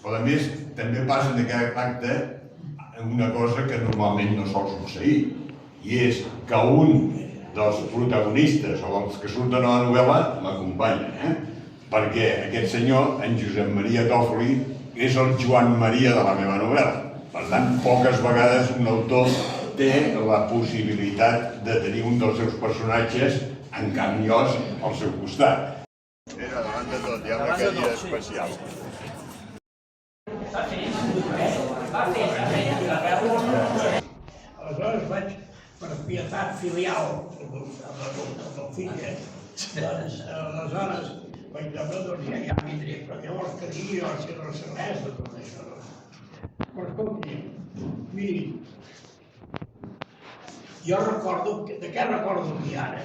Però a més, també passa en aquest acte una cosa que normalment no sol succeir, i és que un dels protagonistes o dels que surten a la novel·la m'acompanya, perquè aquest senyor, en Josep Maria Tòfoli, és el Joan Maria de la meva novel·la. Per tant, poques vegades un autor té la possibilitat de tenir un dels seus personatges en carn i os al seu costat. Era davant de tot, hi ha una cadira especial. Aleshores vaig, per pietat filial del fill, doncs aleshores vaig dir, doncs ja vindré, però llavors que digui jo si la cervesa, tot això. Però escolti, miri, jo recordo, de què recordo Tiana?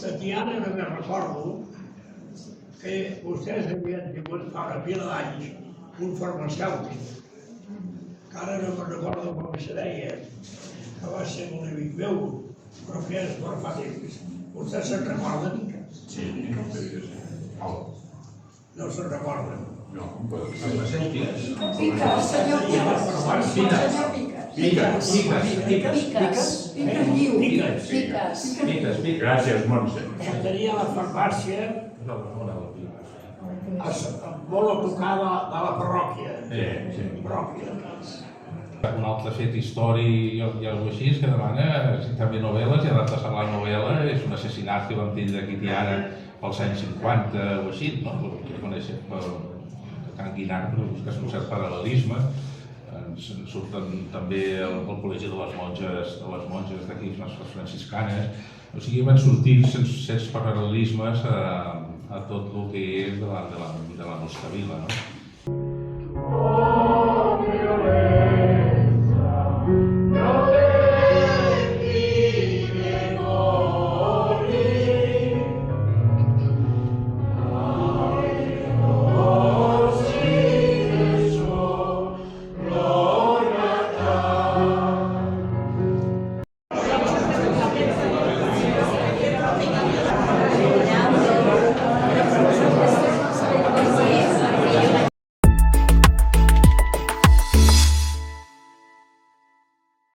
De Tiana només recordo que vostès havien tingut fa una pila d'anys un farmacèutic, que ara no me'n recordo com se deia, que va ser un amic meu, però que és per fa temps. Vostès se'n recorden? Sí, No se'n recorden? no. Farmacèutiques. Piques, senyor Piques. Senyor Piques. Piques. Piques. Gràcies, Montse. Que tenia la farmàcia molt a tocar de la parròquia. Parròquia. Un altre fet històric i alguna així que demana també novel·les i adaptació a la novel·la és un assassinat que vam tindre aquí a Tiana pels anys 50 o així, no? Que coneixem per Can Guinart, que és un cert paral·lelisme. Surten també el col·legi de les monges d'aquí, les franciscanes. O sigui, van sortint sense paral·lelismes a tot el que és de la nostra vila, no?